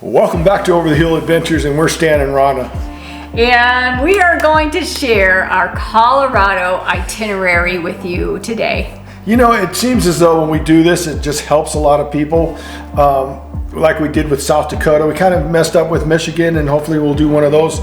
Welcome back to Over the Hill Adventures, and we're Stan and Rhonda. And we are going to share our Colorado itinerary with you today. You know, it seems as though when we do this, it just helps a lot of people. Like we did with South Dakota. We kind of messed up with Michigan, and hopefully we'll do one of those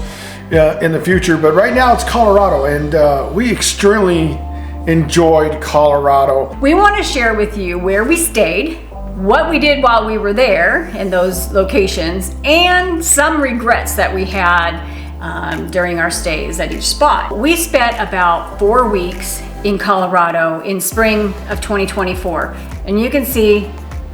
in the future. But right now it's Colorado, and we extremely enjoyed Colorado. We want to share with you where we stayed, what we did while we were there in those locations, and some regrets that we had during our stays at each spot. We spent about 4 weeks in Colorado in spring of 2024, and you can see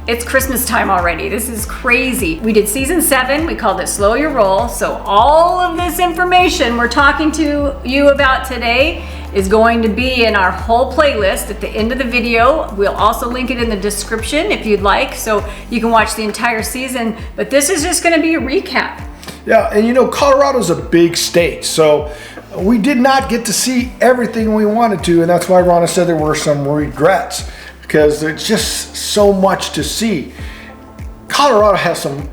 it's Christmas time already. This is crazy. We did season 7, we called it Slow Your Roll. So all of this information we're talking to you about today is going to be in our whole playlist at the end of the video. We'll also link it in the description if you'd like, so you can watch the entire season, but this is just gonna be a recap. Yeah, and you know, Colorado's a big state, so we did not get to see everything we wanted to, and that's why Rhonda said there were some regrets, because there's just so much to see. Colorado has some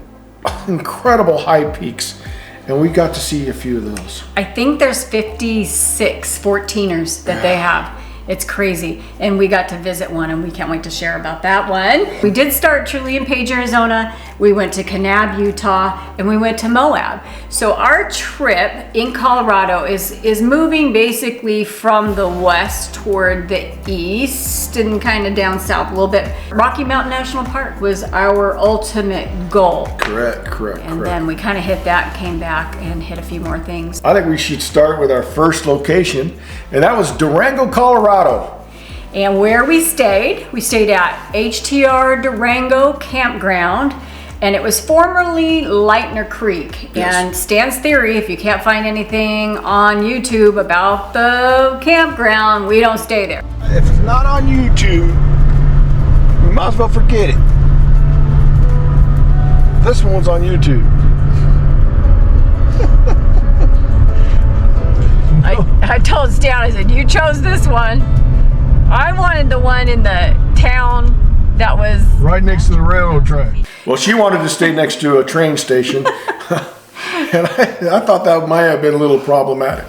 incredible high peaks, and we got to see a few of those. I think there's 56 14ers that they have. It's crazy. And we got to visit one, and we can't wait to share about that one. We did start truly in Page, Arizona. We went to Kanab, Utah, and we went to Moab. So our trip in Colorado is moving basically from the west toward the east and kind of down south a little bit. Rocky Mountain National Park was our ultimate goal. Correct. And then we kind of hit that, came back and hit a few more things. I think we should start with our first location, and that was Durango, Colorado. And where we stayed at HTR Durango Campground, and it was formerly Lightner Creek. Yes. And Stan's theory, if you can't find anything on YouTube about the campground, we don't stay there. If it's not on YouTube, you might as well forget it. This one's on YouTube. I told Stan, I said, you chose this one. I wanted the one in the town that was right next to the railroad track. Well, she wanted to stay next to a train station. And I thought that might have been a little problematic.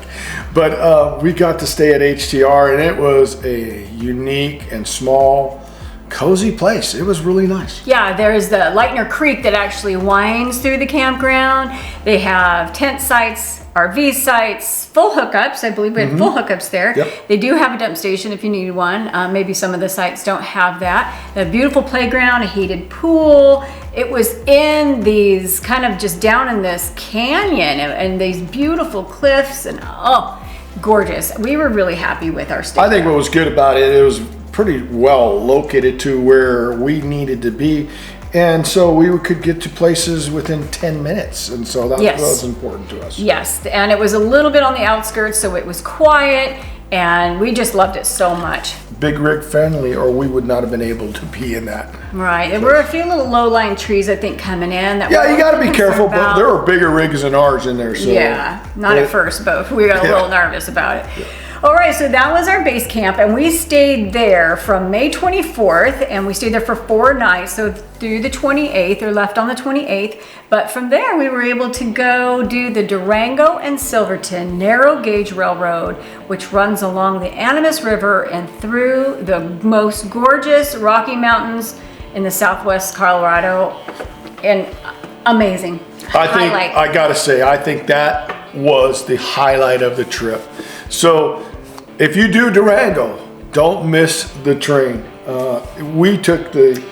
But we got to stay at HTR, and it was a unique and small, cozy place. It was really nice. Yeah, there's the Lightner Creek that actually winds through the campground. They have tent sites, RV sites, full hookups. I believe we had full hookups there. Yep. They do have a dump station if you need one. Maybe some of the sites don't have that. A beautiful playground, a heated pool. It was in these kind of just down in this canyon and these beautiful cliffs, and oh, gorgeous. We were really happy with our stay. I think what was good about it, it was pretty well located to where we needed to be, and so we could get to places within 10 minutes, and so that was important to us. Yes, and it was a little bit on the outskirts, so it was quiet, and we just loved it so much. Big rig friendly, or we would not have been able to be in that. Right, there were a few little low-lying trees, I think, coming in. That you got to be careful, but there were bigger rigs than ours in there. So yeah, not at first, but we got a little nervous about it. Yeah. All right, so that was our base camp, and we stayed there from May 24th, and we stayed there for 4 nights, so through the 28th, or left on the 28th. But from there, we were able to go do the Durango and Silverton narrow gauge railroad, which runs along the Animas River and through the most gorgeous Rocky Mountains in the southwest Colorado, and amazing. I gotta say, I think that was the highlight of the trip. So if you do Durango, don't miss the train. We took the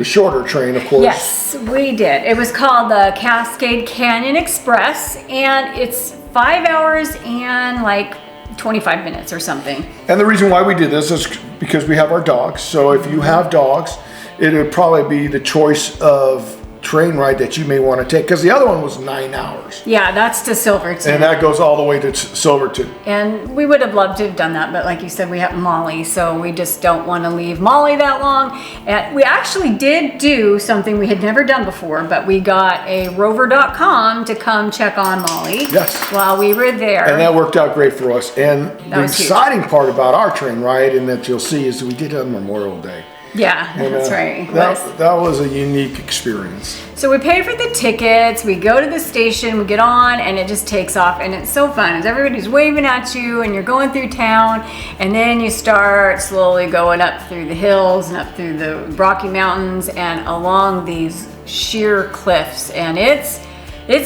shorter train, of course. Yes, we did. It was called the Cascade Canyon Express, and it's 5 hours and like 25 minutes or something. And the reason why we did this is because we have our dogs. So if you have dogs, it would probably be the choice of train ride that you may want to take, because the other one was 9 hours. Yeah, that's to Silverton. And that goes all the way to Silverton. And we would have loved to have done that, but like you said, we have Molly, so we just don't want to leave Molly that long. And we actually did do something we had never done before, but we got a rover.com to come check on Molly. Yes. While we were there. And that worked out great for us. And the exciting part about our train ride, and that you'll see, is we did it on Memorial Day. Yeah, And, that's right. That was a unique experience. So we paid for the tickets, we go to the station, we get on, and it just takes off, and it's so fun. Everybody's waving at you, and you're going through town, and then you start slowly going up through the hills and up through the Rocky Mountains and along these sheer cliffs, and it's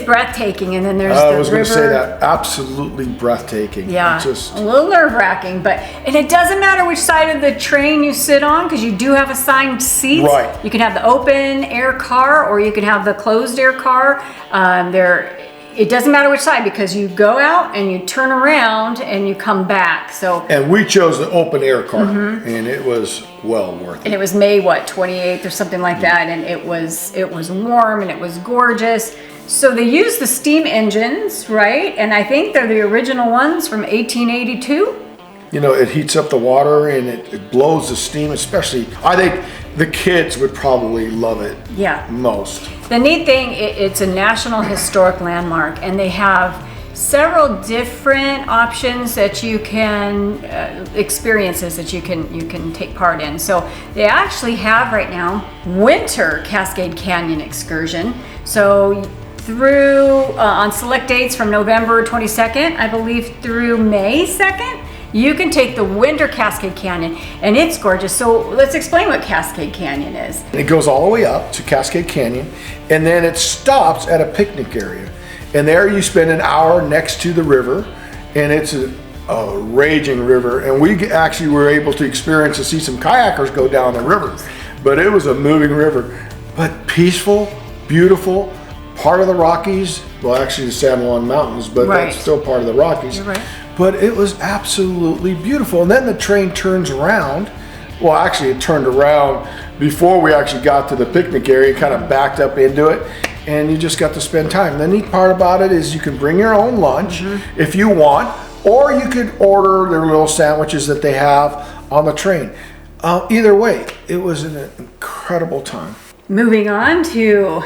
breathtaking. And then there's the river. I was going to say that, absolutely breathtaking. Yeah, Just a little nerve-wracking, and it doesn't matter which side of the train you sit on, because you do have assigned seats. Right. You can have the open air car, or you can have the closed air car. It doesn't matter which side, because you go out and you turn around and you come back. And we chose the open air car, and it was well worth it. And it was May 28th or something like that, and it was warm and it was gorgeous. So they use the steam engines, right? And I think they're the original ones from 1882. It heats up the water and it blows the steam, especially, I think the kids would probably love it most. The neat thing, it's a National Historic Landmark, and they have several different options that you can, experiences that you can take part in. So they actually have right now winter Cascade Canyon excursion. So through on select dates from November 22nd, I believe, through May 2nd, you can take the winter Cascade Canyon, and it's gorgeous. So let's explain what Cascade Canyon is. It goes all the way up to Cascade Canyon, and then it stops at a picnic area. And there you spend an hour next to the river, and it's a raging river. And we actually were able to experience to see some kayakers go down the river. But it was a moving river, but peaceful, beautiful. Part of the Rockies, well, actually the San Juan Mountains, but that's still part of the Rockies. You're right. But it was absolutely beautiful. And then the train turns around. Well, actually it turned around before we actually got to the picnic area, kind of backed up into it, and you just got to spend time. The neat part about it is you can bring your own lunch if you want, or you could order their little sandwiches that they have on the train. Either way, it was an incredible time. Moving on to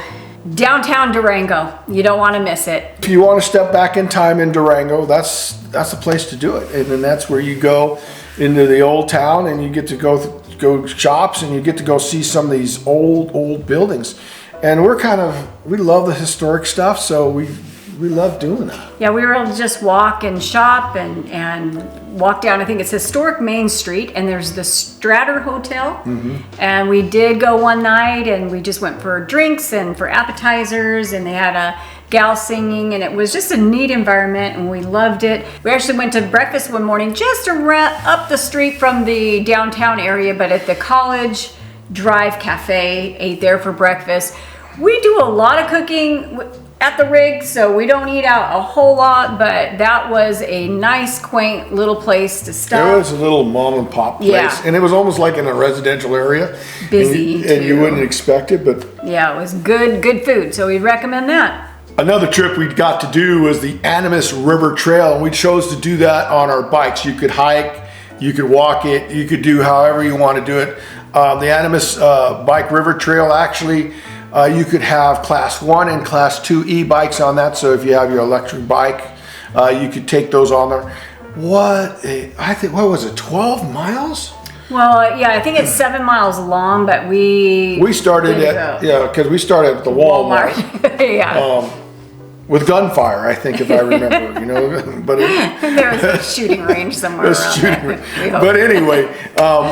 downtown Durango. You don't want to miss it. If you want to step back in time in Durango, that's the place to do it. And then that's where you go into the old town, and you get to go shops, and you get to go see some of these old buildings. And we love the historic stuff, so we love doing that. Yeah, we were able to just walk and shop and walk down. I think it's historic Main Street, and there's the Stratter Hotel. And we did go one night, and we just went for drinks and for appetizers, and they had a gal singing, and it was just a neat environment, and we loved it. We actually went to breakfast one morning just up the street from the downtown area, but at the College Drive Cafe, ate there for breakfast. We do a lot of cooking at the rig, so we don't eat out a whole lot, but that was a nice, quaint little place to stop. It was a little mom and pop place, and it was almost like in a residential area. Busy, and you wouldn't expect it, but yeah, it was good food, so we'd recommend that. Another trip we got to do was the Animas River Trail, and we chose to do that on our bikes. You could hike, you could walk it, you could do however you want to do it. The Animas Bike River Trail, actually, you could have class 1 and class 2 e-bikes on that. So if you have your electric bike, you could take those on there. What was it, 12 miles? Well, yeah, I think it's 7 miles long, but we started because we started at the Walmart. Yeah. With gunfire, I think, if I remember, but there was a shooting range somewhere around there. But anyway,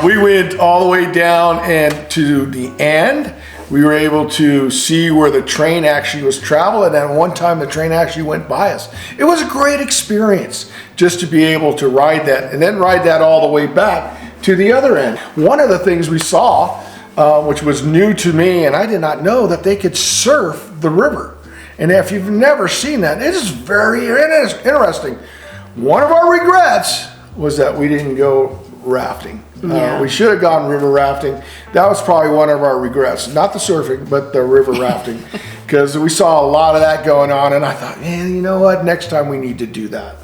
we went all the way down, and to the end, we were able to see where the train actually was traveling, and one time the train actually went by us. It was a great experience just to be able to ride that, and then ride that all the way back to the other end. One of the things we saw, which was new to me, and I did not know, that they could surf the river. And if you've never seen that, it is very interesting. One of our regrets was that we didn't go rafting. We should have gone river rafting. That was probably one of our regrets. Not the surfing, but the river rafting. Because we saw a lot of that going on, and I thought, man, you know what? Next time we need to do that.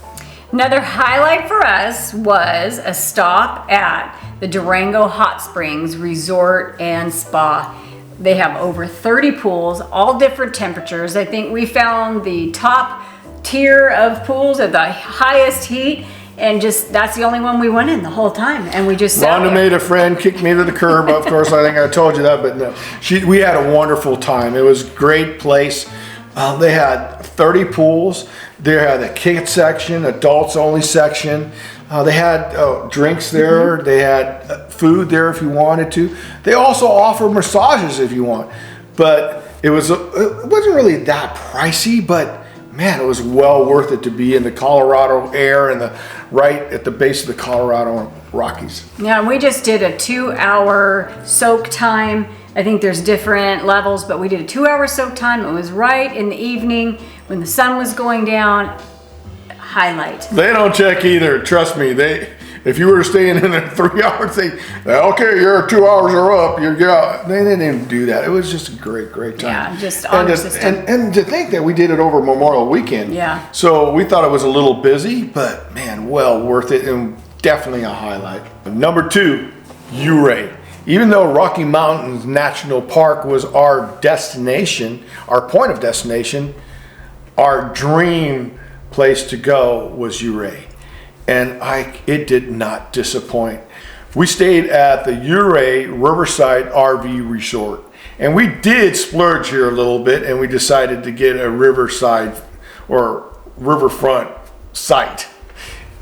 Another highlight for us was a stop at the Durango Hot Springs Resort and Spa. They have over 30 pools, all different temperatures. I think we found the top tier of pools at the highest heat, And just, that's the only one we went in the whole time. And we just sat Rhonda there. made a friend, kicked me to the curb. Of course, I think I told you that, but no. We had a wonderful time. It was a great place. They had 30 pools. They had a kids section, adults only section. They had drinks there. Mm-hmm. They had food there if you wanted to. They also offer massages if you want. But it wasn't really that pricey, but man, it was well worth it to be in the Colorado air and right at the base of the Colorado Rockies. Yeah, we just did a 2-hour soak time. I think there's different levels, but we did a 2-hour soak time. It was right in the evening when the sun was going down. Highlight. They don't check either. Trust me. If you were staying in there 3 hours, okay, your 2 hours are up. They didn't even do that. It was just a great time. Yeah, just honor system. And to think that we did it over Memorial Weekend. Yeah. So we thought it was a little busy, but man, well worth it and definitely a highlight. Number 2, Ouray. Even though Rocky Mountains National Park was our destination, our point of destination, our dream place to go was Ouray. And it did not disappoint. We stayed at the Ouray Riverside RV Resort. And we did splurge here a little bit, and we decided to get a riverside or riverfront site.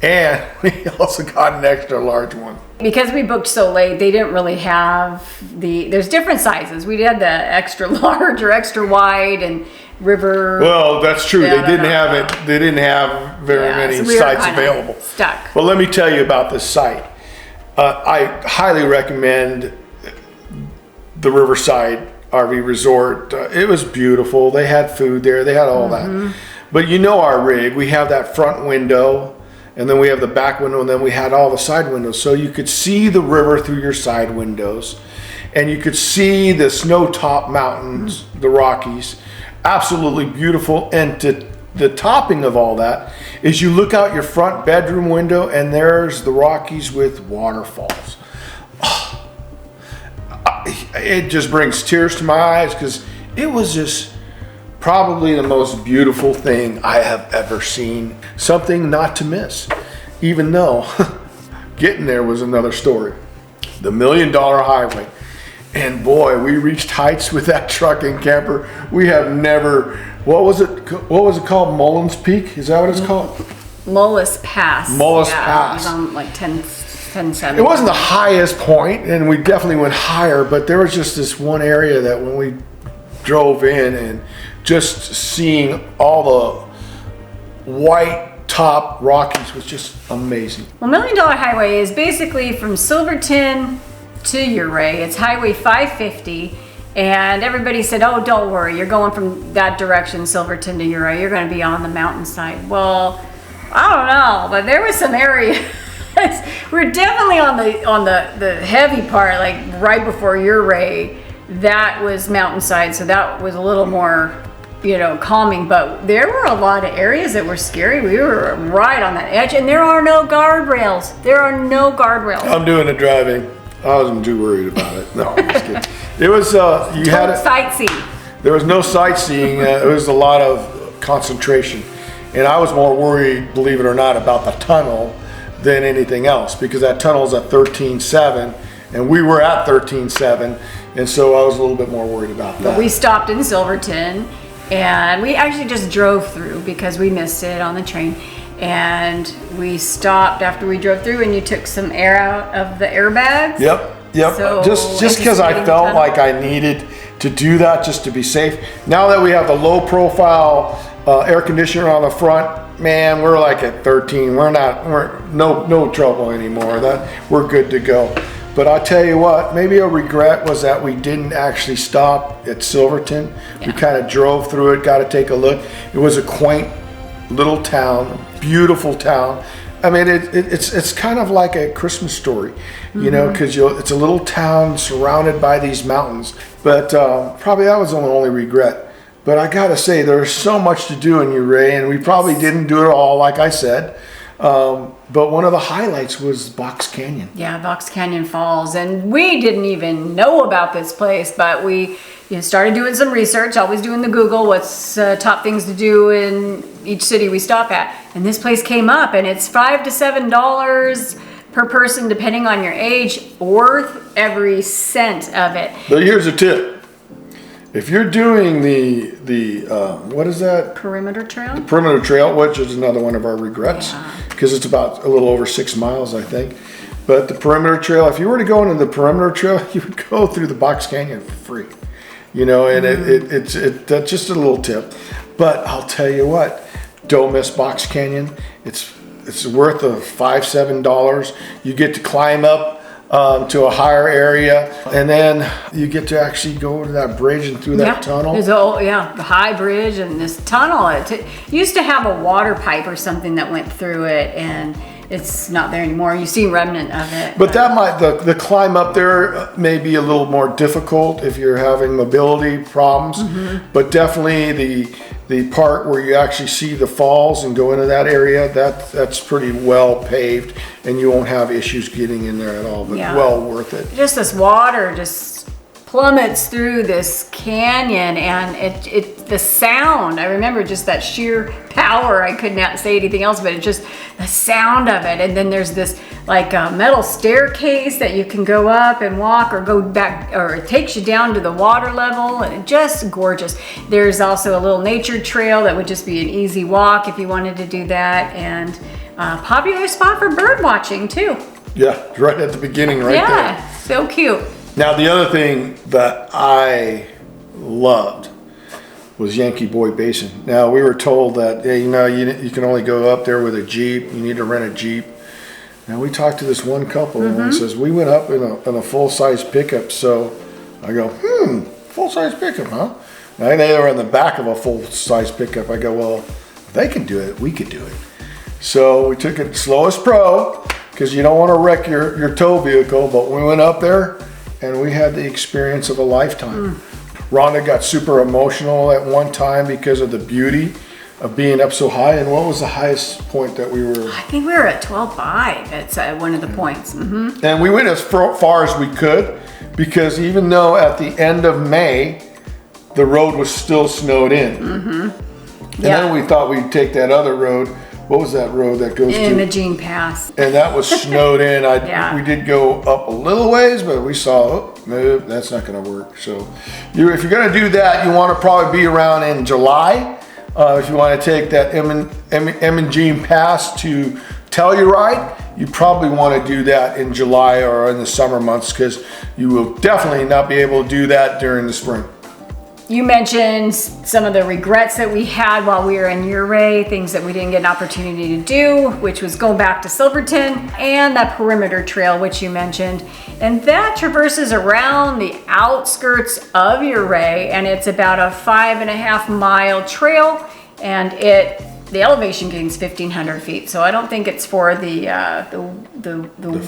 And we also got an extra large one. Because we booked so late, they didn't really have there's different sizes. We had the extra large or extra wide and river. Well, that's true. They didn't have very many sites available. Stuck. Well, let me tell you about this site. I highly recommend the Riverside RV Resort. It was beautiful. They had food there. They had all that. But you know our rig. We have that front window, and then we have the back window, and then we had all the side windows. So you could see the river through your side windows, and you could see the snow-topped mountains, the Rockies. Absolutely beautiful. And the topping of all that is you look out your front bedroom window, and there's the Rockies with waterfalls. Oh, it just brings tears to my eyes because it was just probably the most beautiful thing I have ever seen. Something not to miss, even though getting there was another story. The $1 Million Highway. And boy, we reached heights with that truck and camper. We have never, what was it called? Mullins Peak? Is that what it's called? Mullis Pass. Mullis Pass. It was on like 1070. It wasn't the highest point, and we definitely went higher, but there was just this one area that when we drove in and just seeing all the white top Rockies was just amazing. Well, $1 Million Highway is basically from Silverton to Ouray. It's Highway 550, and everybody said, oh, don't worry, you're going from that direction, Silverton to Ouray, you're going to be on the mountainside. Well, I don't know, but there was some areas we're definitely on the heavy part, like right before Ouray. That was mountainside, so that was a little more calming, but there were a lot of areas that were scary. We were right on that edge, and there are no guardrails. I'm doing the driving. I wasn't too worried about it. No, I'm just kidding. It was, you had it. Sightseeing. There was no sightseeing. It was a lot of concentration. And I was more worried, believe it or not, about the tunnel than anything else, because that tunnel's at 13.7, and we were at 13.7, and so I was a little bit more worried about that. But we stopped in Silverton, and we actually just drove through because we missed it on the train. And we stopped after we drove through, and you took some air out of the airbags. Yep. So, just because I felt like I needed to do that just to be safe. Now that we have the low profile air conditioner on the front, man, we're like at 13. We're no trouble anymore. We're good to go. But I'll tell you what, maybe a regret was that we didn't actually stop at Silverton. Yeah. We kind of drove through it, got to take a look. It was a quaint little town, beautiful town. I mean, it's kind of like a Christmas story, because it's a little town surrounded by these mountains. But probably that was the only regret. But I got to say, there's so much to do in Ouray, and we probably didn't do it all, like I said. But one of the highlights was Box Canyon. Yeah, Box Canyon Falls. And we didn't even know about this place, but we started doing some research, always doing the Google, what's top things to do in each city we stop at. And this place came up, and it's $5 to $7 per person, depending on your age, worth every cent of it. But here's a tip. If you're doing the what is that? Perimeter Trail? The Perimeter Trail, which is another one of our regrets, because it's about a little over 6 miles, I think. But the Perimeter Trail, if you were to go into the Perimeter Trail, you would go through the Box Canyon for free. And that's just a little tip. But I'll tell you what, don't miss Box Canyon. It's worth the $5-7. You get to climb up to a higher area, and then you get to actually go to that bridge and through that tunnel. There's the high bridge and this tunnel. It used to have a water pipe or something that went through it, and it's not there anymore. You see remnant of it. But that might, the climb up there may be a little more difficult if you're having mobility problems. But definitely the part where you actually see the falls and go into that area, that's pretty well paved, and you won't have issues getting in there at all, but well worth it. Just this water just plummets through this canyon, and the sound, I remember just that sheer power. I could not say anything else, but it's just the sound of it. And then there's this like a metal staircase that you can go up and walk, or go back, or it takes you down to the water level, and it's just gorgeous. There's also a little nature trail that would just be an easy walk if you wanted to do that, and a popular spot for bird watching too. Yeah, right at the beginning there. Yeah, so cute. Now, the other thing that I loved was Yankee Boy Basin. Now, we were told that, you can only go up there with a Jeep. You need to rent a Jeep. Now, we talked to this one couple, and says, we went up in a full-size pickup. So I go, full-size pickup, huh? And they were in the back of a full-size pickup. I go, well, if they can do it, we could do it. So we took it slowest pro, because you don't want to wreck your tow vehicle, but we went up there, and we had the experience of a lifetime. RHONDA got super emotional at one time because of the beauty of being up so high. And what was the highest point that we were? I think we were at 12.5 at one of the points. And we went as far as we could, because even though at the end of May, the road was still snowed in. And then we thought we'd take that other road. What was that road that goes to? Imogene Pass. And that was snowed in. We did go up a little ways, but we saw, no, that's not going to work. So if you're going to do that, you want to probably be around in July. If you want to take that Imogene Pass to Telluride, you probably want to do that in July or in the summer months, because you will definitely not be able to do that during the spring. You mentioned some of the regrets that we had while we were in Ouray, things that we didn't get an opportunity to do, which was going back to Silverton, and that Perimeter Trail, which you mentioned. And that traverses around the outskirts of Ouray, and it's about a 5.5 mile trail, and the elevation gains 1,500 feet. So I don't think it's for the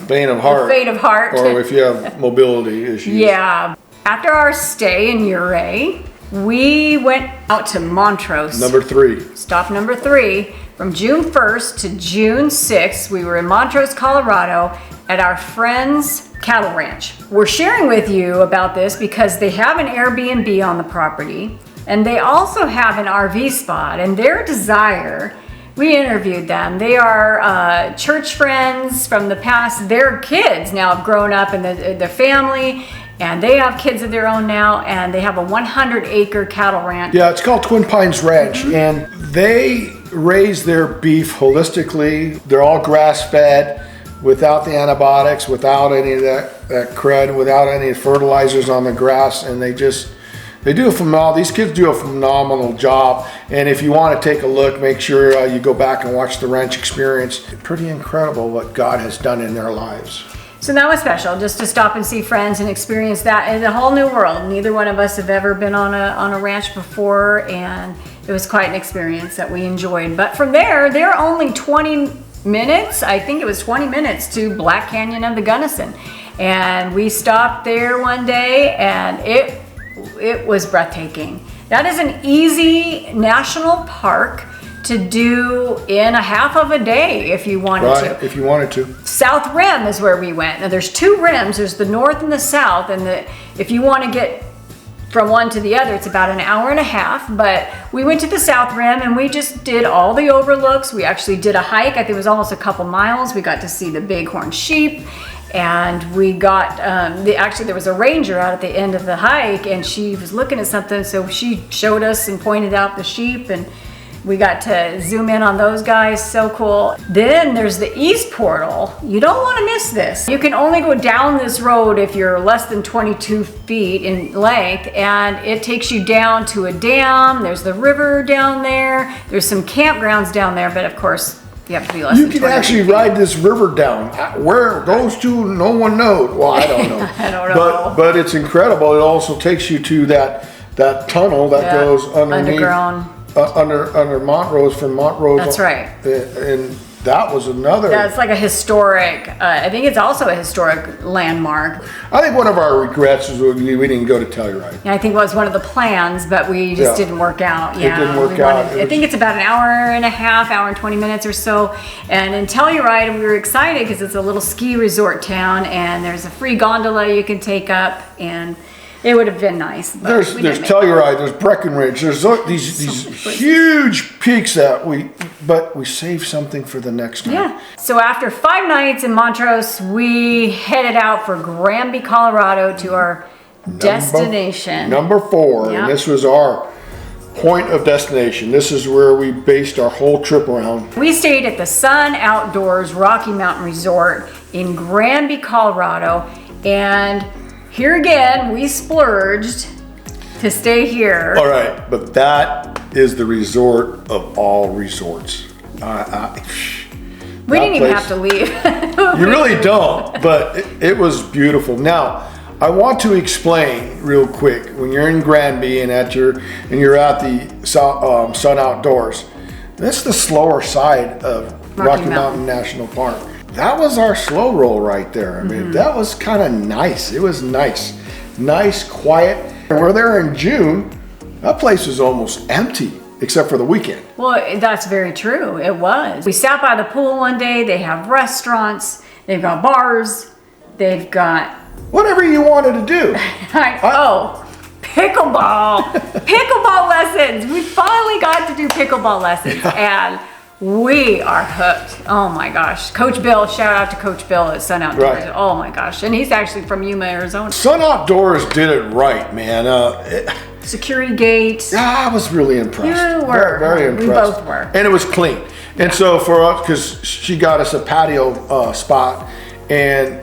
faint of heart. The faint of heart. Or if you have mobility issues. Yeah. After our stay in Ouray, we went out to Montrose. Number 3. Stop number 3. From June 1st to June 6th, we were in Montrose, Colorado at our friend's cattle ranch. We're sharing with you about this because they have an Airbnb on the property, and they also have an RV spot, and their desire, we interviewed them. They are church friends from the past. Their kids now have grown up in their family, and they have kids of their own now, and they have a 100-acre cattle ranch. Yeah, it's called Twin Pines Ranch, and they raise their beef holistically. They're all grass-fed, without the antibiotics, without any of that crud, without any fertilizers on the grass, and they do a phenomenal. These kids do a phenomenal job. And if you want to take a look, make sure you go back and watch the ranch experience. Pretty incredible what God has done in their lives. So that was special, just to stop and see friends and experience that in a whole new world. Neither one of us have ever been on a ranch before, and it was quite an experience that we enjoyed. But from there, they're only 20 minutes, I think it was 20 minutes to Black Canyon of the Gunnison. And we stopped there one day, and it was breathtaking. That is an easy national park to do in a half of a day if you wanted to. Right, if you wanted to. South Rim is where we went. Now there's 2 rims, there's the north and the south, and if you want to get from one to the other, it's about an hour and a half, but we went to the South Rim and we just did all the overlooks. We actually did a hike. I think it was almost a couple miles. We got to see the bighorn sheep, and we got, actually there was a ranger out at the end of the hike, and she was looking at something, so she showed us and pointed out the sheep, and we got to zoom in on those guys. So cool. Then there's the east portal. You don't want to miss this. You can only go down this road if you're less than 22 feet in length, and it takes you down to a dam. There's the river down there. There's some campgrounds down there, but of course you have to be less than 22 You can actually feet. ride this river down. Where it goes to, no one knows. Well, I don't know. I don't know. But it's incredible. It also takes you to that tunnel that goes underneath. Underground. Under Montrose, from Montrose. That's right. And that was another. That's like a historic, I think it's also a historic landmark. I think one of our regrets is we didn't go to Telluride. And I think it was one of the plans, but we just didn't work out. It didn't work out. I think it's about an hour and a half, hour and 20 minutes or so. And in Telluride, we were excited because it's a little ski resort town, and there's a free gondola you can take up, and it would have been nice. There's Telluride, there's Breckenridge, there's these huge peaks that we saved something for the next time. Yeah. So after 5 nights in Montrose, we headed out for Granby, Colorado to our destination. Number 4, Yep. and this was our point of destination. This is where we based our whole trip around. We stayed at the Sun Outdoors Rocky Mountain Resort in Granby, Colorado, and here again, we splurged to stay here. All right, but that is the resort of all resorts. We didn't even have to leave. You really don't, but it was beautiful. Now, I want to explain real quick. When you're in Granby and you're at the Sun Outdoors, that's the slower side of Rocky Mountain National Park. That was our slow roll right there. I mean, that was kind of nice. It was nice, quiet. And we're there in June. That place was almost empty, except for the weekend. Well, that's very true. It was. We sat by the pool one day. They have restaurants. They've got bars. They've got whatever you wanted to do. Pickleball. Pickleball lessons. We finally got to do pickleball lessons, and we are hooked. Oh my gosh. Coach Bill, shout out to Coach Bill at Sun Outdoors. Right. Oh my gosh. And he's actually from Yuma, Arizona. Sun Outdoors did it right, man. Security gates. I was really impressed. You were. Very impressed. We both were. And it was clean. And so for us, because she got us a patio spot, and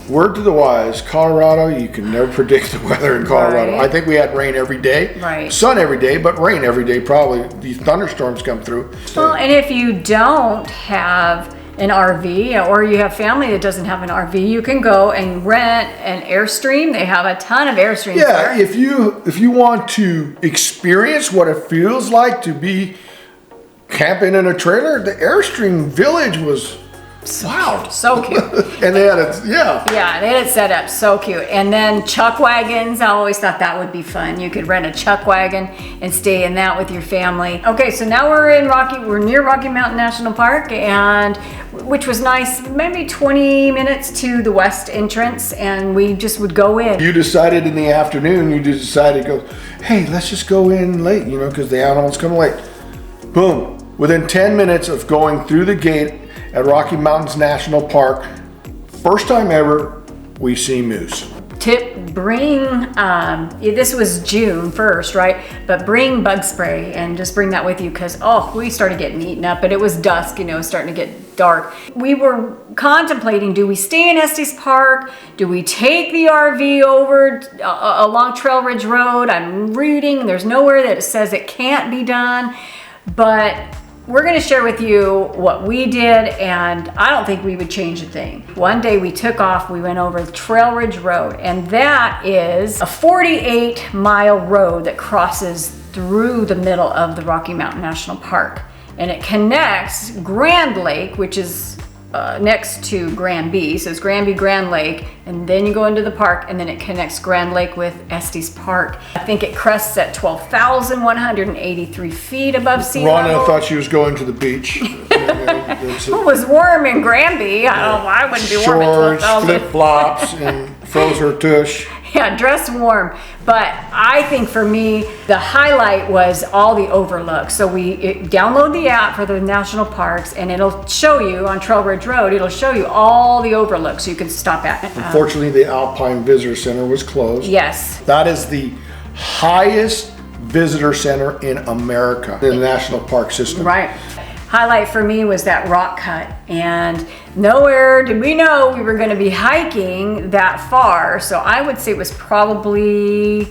word to the wise, Colorado, you can never predict the weather in Colorado. Right. I think we had rain every day, sun every day, but rain every day. Probably these thunderstorms come through. Well, and if you don't have an RV, or you have family that doesn't have an RV, you can go and rent an Airstream. They have a ton of Airstreams there. If you want to experience what it feels like to be camping in a trailer, the Airstream Village was wow, so cute. And they had it, they had it set up so cute. And then chuck wagons, I always thought that would be fun. You could rent a chuck wagon and stay in that with your family. Okay, so now we're near Rocky Mountain National Park, and which was nice, maybe 20 minutes to the west entrance, and we just would go in. You decided in the afternoon, to go, hey, let's just go in late, because the animals come late. Boom, within 10 minutes of going through the gate at Rocky Mountains National Park, first time ever, we see moose. Tip, bring, this was June 1st, right? But bring bug spray and just bring that with you, because, we started getting eaten up, but it was dusk, starting to get dark. We were contemplating, do we stay in Estes Park? Do we take the RV over along Trail Ridge Road? I'm reading, there's nowhere that it says it can't be done, but we're going to share with you what we did, and I don't think we would change a thing. One day we took off, we went over Trail Ridge Road, and that is a 48-mile road that crosses through the middle of the Rocky Mountain National Park. And it connects Grand Lake, which is next to Granby, so it's Granby, Grand Lake, and then you go into the park, and then it connects Grand Lake with Estes Park. I think it crests at 12,183 feet above sea level. Rhonda thought she was going to the beach. It was warm in Granby. I wouldn't be warm at 12,000. Shorts, flip-flops, and froze her tush. Yeah, dress warm. But I think for me, the highlight was all the overlooks. So download the app for the national parks, and it'll show you on Trail Ridge Road, it'll show you all the overlooks you can stop at. Unfortunately, the Alpine Visitor Center was closed. Yes. That is the highest visitor center in America, in the national park system. Right. Highlight for me was that rock cut, and nowhere did we know we were going to be hiking that far. So I would say it was probably,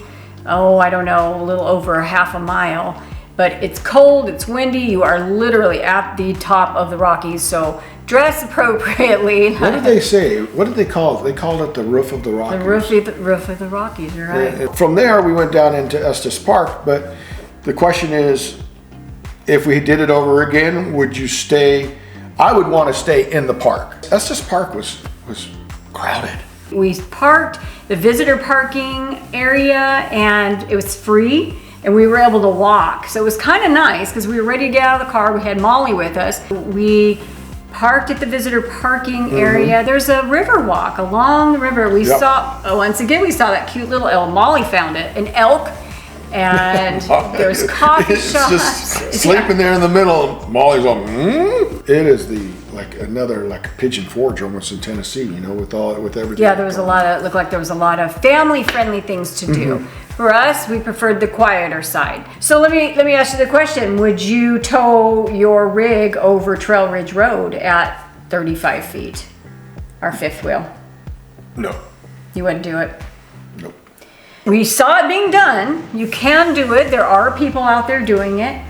I don't know, a little over half a mile. But it's cold, it's windy, you are literally at the top of the Rockies, so dress appropriately. What did they say? What did they call it? They called it the roof of the Rockies. The roof of the Rockies, you're right. And from there, we went down into Estes Park, but the question is, if we did it over again, would you stay? I would want to stay in the park. Estes Park was crowded. We parked the visitor parking area, and it was free, and we were able to walk. So it was kind of nice because we were ready to get out of the car. We had Molly with us. We parked at the visitor parking area. There's a river walk along the river. We saw, once again, we saw that cute little elk. Molly found it, an elk. And there's coffee shops. Just sleeping there in the middle. Molly's on. It is another pigeon forge almost in Tennessee. with everything. Yeah, there was looked like there was a lot of family-friendly things to do. For us, we preferred the quieter side. So let me ask you the question: would you tow your rig over Trail Ridge Road at 35 feet, our fifth wheel? No. You wouldn't do it. Nope. We saw it being done. You can do it. There are people out there doing it.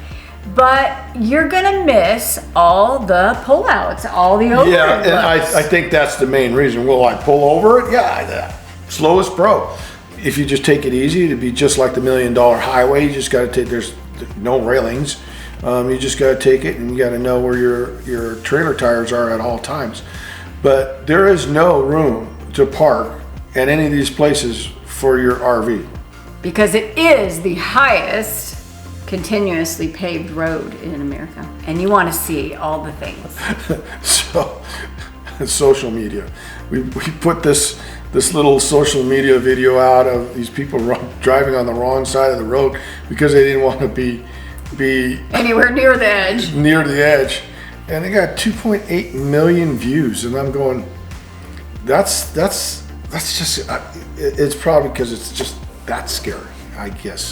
But you're gonna miss all the pullouts, all the overlooks. Yeah, and I think that's the main reason. Will I pull over it? Yeah, slowest pro. If you just take it easy, it'd be just like the $1 Million Highway. You just gotta take, there's no railings. You just gotta take it, and you gotta know where your trailer tires are at all times. But there is no room to park at any of these places for your RV. Because it is the highest continuously paved road in America, and you want to see all the things. So, social media. We put this little social media video out of these people driving on the wrong side of the road because they didn't want to be anywhere near the edge. Near the edge, and they got 2.8 million views, and I'm going, that's just. It's probably because it's just that scary, I guess.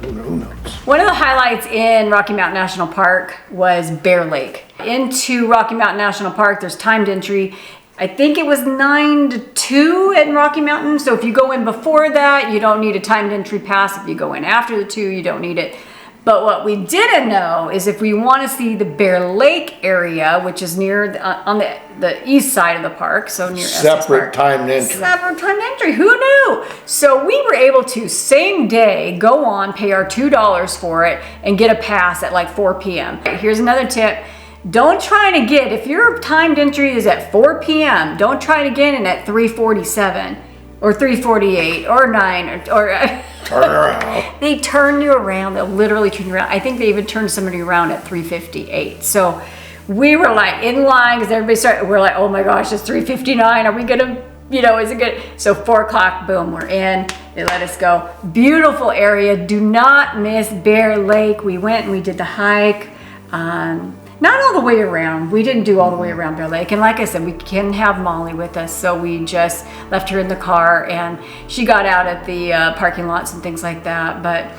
Who knows? One of the highlights in Rocky Mountain National Park was Bear Lake. Into Rocky Mountain National Park, there's timed entry. I think it was 9 to 2 at Rocky Mountain. So if you go in before that, you don't need a timed entry pass. If you go in after the 2, you don't need it. But what we didn't know is if we want to see the Bear Lake area, which is near on the east side of the park, so near separate timed entry. Separate timed entry. Who knew? So we were able to same day go on, pay our $2 for it, and get a pass at like 4 p.m. Here's another tip. Don't try to get, if your timed entry is at 4 p.m., don't try to get in at 3:47 or 3:48 or 9 or turn around. They turn you around. They'll literally turn you around. I think they even turned somebody around at 3:58. So we were like in line because everybody started. We're like, oh my gosh, it's 3:59. Are we gonna, is it good? So 4 o'clock, boom, we're in. They let us go. Beautiful area. Do not miss Bear Lake. We went and we did the hike. Not all the way around. We didn't do all the way around Bear Lake. And like I said, we can have Molly with us. So we just left her in the car and she got out at the parking lots and things like that. But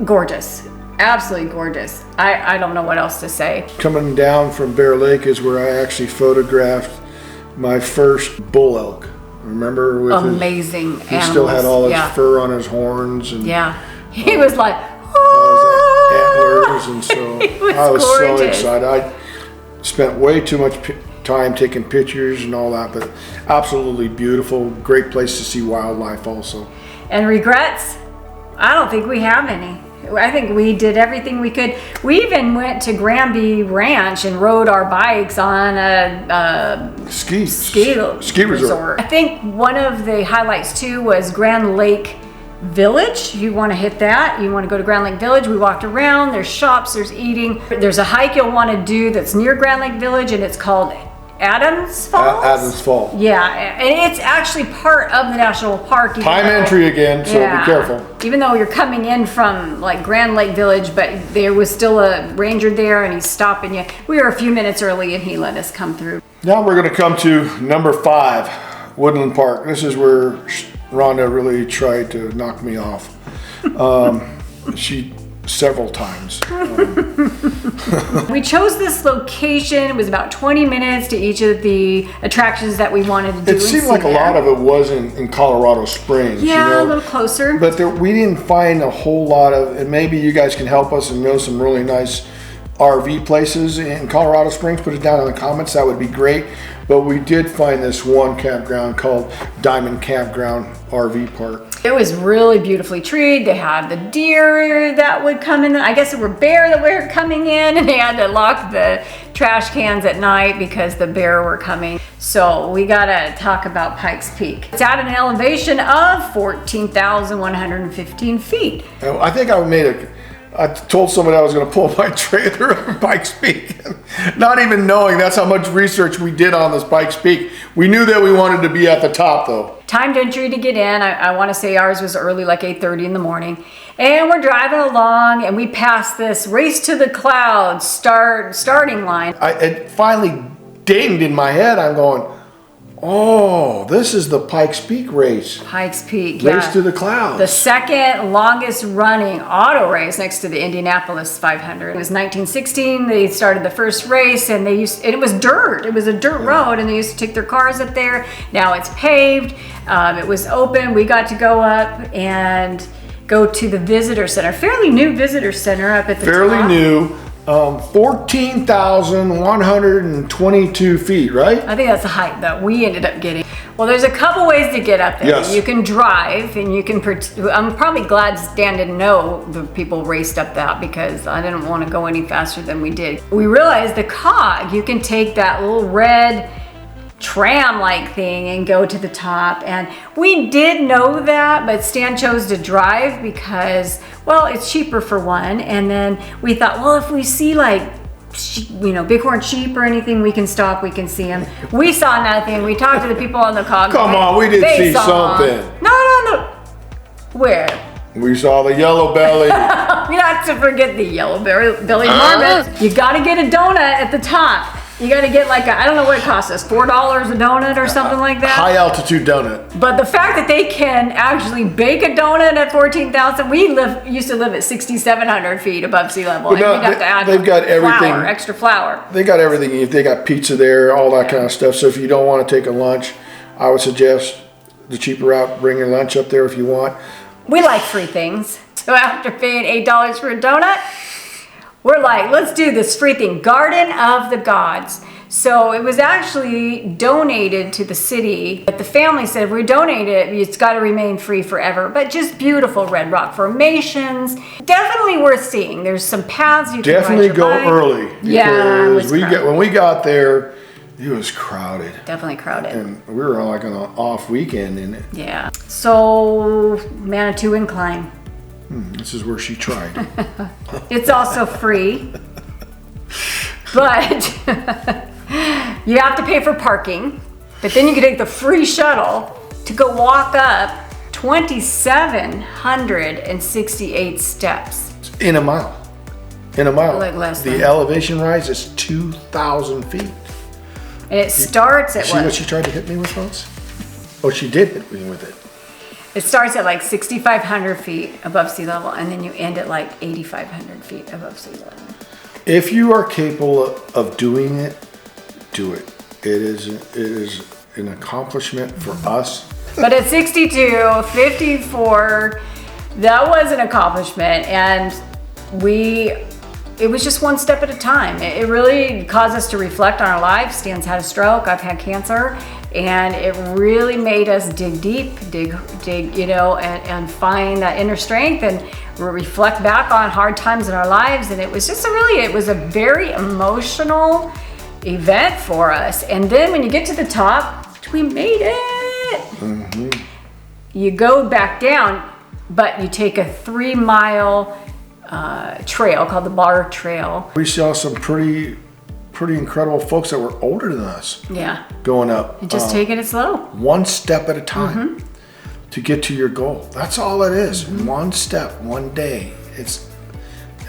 gorgeous, absolutely gorgeous. I don't know what else to say. Coming down from Bear Lake is where I actually photographed my first bull elk. Remember? With amazing he still had all his fur on his horns. And he was like, antlers, and so I was gorgeous. So excited. I spent way too much time taking pictures and all that, but absolutely beautiful, great place to see wildlife also. And regrets? I don't think we have any. I think we did everything we could. We even went to Granby Ranch and rode our bikes on a ski resort. I think one of the highlights too was Grand Lake Village. You want to hit that. You want to go to Grand Lake Village. We walked around. There's shops, there's eating. There's a hike you'll want to do that's near Grand Lake Village, and it's called Adams Falls? Adams Falls. Yeah, and it's actually part of the national park. Time entry again, so be careful. Even though you're coming in from like Grand Lake Village, but there was still a ranger there and he's stopping you. We were a few minutes early and he let us come through. Now we're gonna come to number 5, Woodland Park. This is where Rhonda really tried to knock me off. She several times. We chose this location. It was about 20 minutes to each of the attractions that we wanted to do. It seemed like a lot of it was in Colorado Springs. Yeah, you know? a little closer. But we didn't find a whole lot of, and maybe you guys can help us and know some really nice RV places in Colorado Springs. Put it down in the comments, that would be great. But we did find this one campground called Diamond Campground RV Park. It was really beautifully treed. They had the deer that would come in. I guess there were bear that were coming in, and they had to lock the trash cans at night because the bear were coming. So we gotta talk about Pikes Peak. It's at an elevation of 14,115 feet. I think I told somebody I was going to pull my trailer up Pikes Peak, not even knowing that's how much research we did on this Pikes Peak. We knew that we wanted to be at the top though. Timed entry to get in. I want to say ours was early, like 8:30 in the morning. And we're driving along and we passed this race to the clouds starting line. It finally dinged in my head. I'm going, oh, this is the Pikes Peak race. Pikes Peak, yeah. Race to the clouds. The second longest running auto race next to the Indianapolis 500. It was 1916. They started the first race and it was dirt. It was a dirt road and they used to take their cars up there. Now it's paved. It was open. We got to go up and go to the visitor center. Fairly new visitor center up at the top. Fairly new. 14,122 feet, right? I think that's the height that we ended up getting. Well, there's a couple ways to get up there. Yes. You can drive, and you can. I'm probably glad Stan didn't know the people raced up that because I didn't want to go any faster than we did. We realized the cog, you can take that little red tram-like thing and go to the top, and we did know that, but Stan chose to drive because, well, it's cheaper for one, and then we thought, well, if we see like bighorn sheep or anything, we can stop, we can see them. We saw nothing. We talked to the people on the cog. Come on, we did see something. No. Where? We saw the yellow belly. Not to forget the yellow belly marmots. You got to get a donut at the top. You got to get like I don't know what it costs us, $4 a donut or something like that. High altitude donut. But the fact that they can actually bake a donut at 14,000, we used to live at 6,700 feet above sea level. But no, they've got everything. Extra flour. They got everything. They got pizza there, all that kind of stuff. So if you don't want to take a lunch, I would suggest the cheaper route, bring your lunch up there if you want. We like free things. So after paying $8 for a donut, we're like, let's do this free thing. Garden of the Gods. So it was actually donated to the city, but the family said, if we donate it, it's got to remain free forever. But just beautiful red rock formations. Definitely worth seeing. There's some paths you can definitely ride your go bike. early. Yeah, it was when we got there, it was crowded. Definitely crowded. And we were on like an off weekend in it. Yeah. So Manitou Incline. This is where she tried. It's also free, but you have to pay for parking. But then you can take the free shuttle to go walk up 2,768 steps. In a mile. Like less the than. elevation rise is 2,000 feet. And it starts at See what she tried to hit me with once? Oh, she did hit me with it. It starts at like 6,500 feet above sea level, and then you end at like 8,500 feet above sea level. If you are capable of doing it, do it. It is an accomplishment for us. But at 62, 54, that was an accomplishment, and it was just one step at a time. It really caused us to reflect on our lives. Stan's had a stroke, I've had cancer, and it really made us dig deep, and find that inner strength and reflect back on hard times in our lives. And it was just it was a very emotional event for us. And then when you get to the top, we made it. Mm-hmm. You go back down, but you take a 3-mile trail called the Bar Trail. We saw some pretty pretty incredible folks that were older than us. Yeah. Going up. And just taking it slow. One step at a time to get to your goal. That's all it is. One step, one day. It's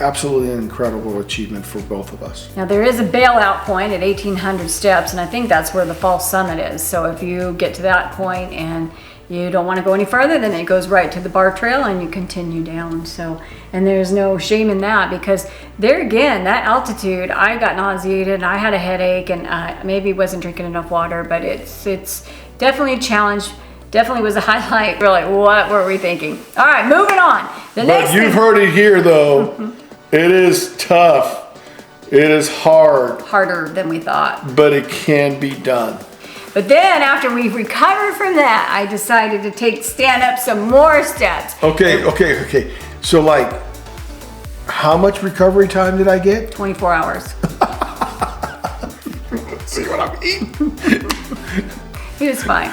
absolutely an incredible achievement for both of us. Now there is a bailout point at 1,800 steps, and I think that's where the false summit is. So if you get to that point and you don't want to go any further, then it goes right to the bar trail and you continue down. So, and there's no shame in that, because there again, that altitude, I got nauseated, I had a headache, and maybe wasn't drinking enough water, but it's definitely a challenge. Definitely was a highlight. We're like, what were we thinking? All right, moving on. But you've heard it here though. It is tough. It is hard. Harder than we thought. But it can be done. But then after we recovered from that, I decided to stand up some more steps. Okay. So like, how much recovery time did I get? 24 hours. See what I'm eating? He was fine.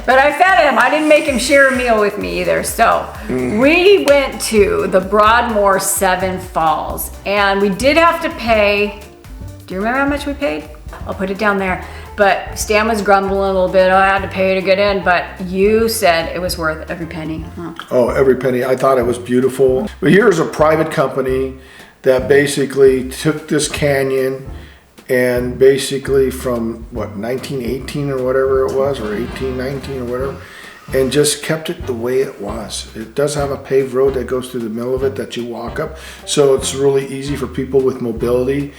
But I fed him. I didn't make him share a meal with me either. So we went to the Broadmoor 7 Falls, and we did have to pay. Do you remember how much we paid? I'll put it down there. But Stan was grumbling a little bit. I had to pay to get in, but you said it was worth every penny. Oh, every penny. I thought it was beautiful. But here's a private company that basically took this canyon and basically from 1918 or whatever it was, or 1819 or whatever, and just kept it the way it was. It does have a paved road that goes through the middle of it that you walk up, so it's really easy for people with mobility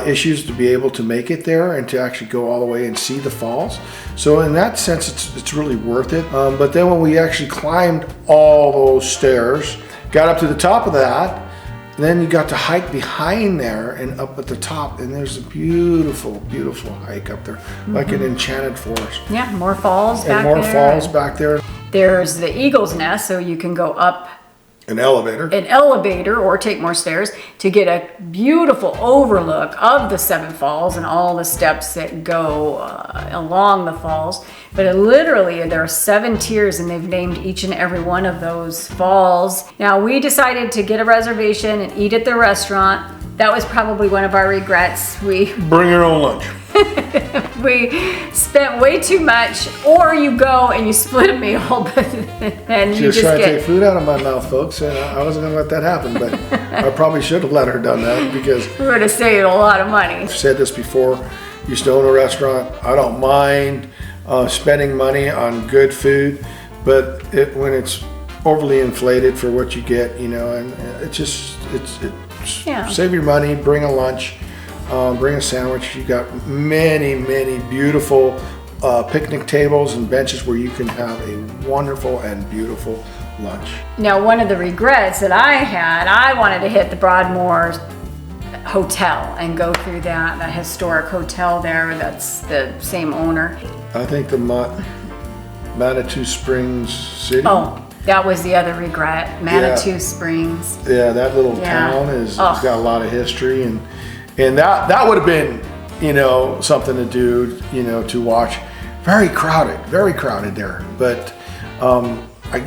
issues to be able to make it there and to actually go all the way and see the falls. So in that sense, it's really worth it. But then when we actually climbed all those stairs, got up to the top of that, then you got to hike behind there and up at the top, and there's a beautiful, beautiful hike up there, like an enchanted forest. Yeah, more falls back there. And more falls back there. There's the Eagle's Nest, so you can go up an elevator or take more stairs to get a beautiful overlook of the 7 falls and all the steps that go along the falls. But literally there are 7 tiers, and they've named each and every one of those falls. Now we decided to get a reservation and eat at the restaurant. That was probably one of our regrets. We bring your own lunch. We spent way too much, or you go and you split a meal, and you just trying get... to take food out of my mouth, folks, and I wasn't going to let that happen, but I probably should have let her done that, because we would have saved a lot of money. I've said this before. Used to own a restaurant. I don't mind spending money on good food, but when it's overly inflated for what you get, and save your money, bring a lunch. Bring a sandwich. You got many, many beautiful picnic tables and benches where you can have a wonderful and beautiful lunch. Now, one of the regrets that I had, I wanted to hit the Broadmoor Hotel and go through that historic hotel there. That's the same owner. I think the Manitou Springs City. Oh, that was the other regret. Manitou Springs. Yeah, that little town has got a lot of history, and that would have been, something to do, to watch. Very crowded there. But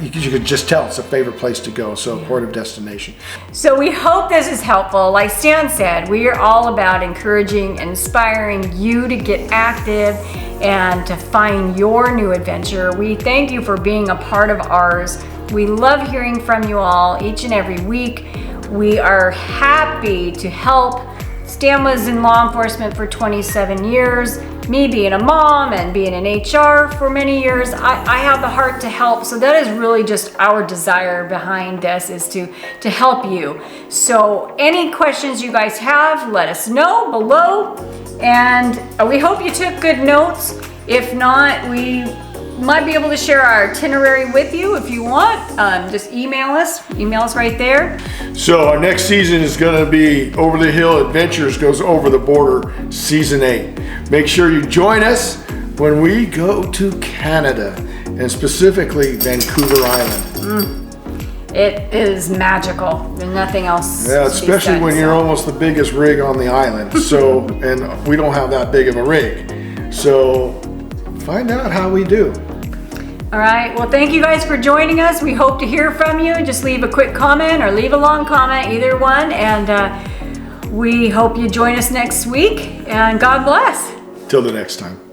you could just tell it's a favorite place to go, so port of destination. So we hope this is helpful. Like Stan said, we are all about encouraging and inspiring you to get active and to find your new adventure. We thank you for being a part of ours. We love hearing from you all each and every week. We are happy to help. Stan was in law enforcement for 27 years. Me being a mom and being in HR for many years, I have the heart to help. So that is really just our desire behind this, is to help you. So any questions you guys have, let us know below. And we hope you took good notes. If not, we might be able to share our itinerary with you if you want. Just email us right there. So our next season is going to be Over the Hill Adventures Goes Over the Border, Season 8. Make sure you join us when we go to Canada, and specifically Vancouver Island. It is magical. There's nothing else. Yeah, especially when you're almost the biggest rig on the island. So, and we don't have that big of a rig. So find out how we do. All right, well, thank you guys for joining us. We hope to hear from you. Just leave a quick comment or leave a long comment, either one, and We hope you join us next week, and God bless. Till the next time.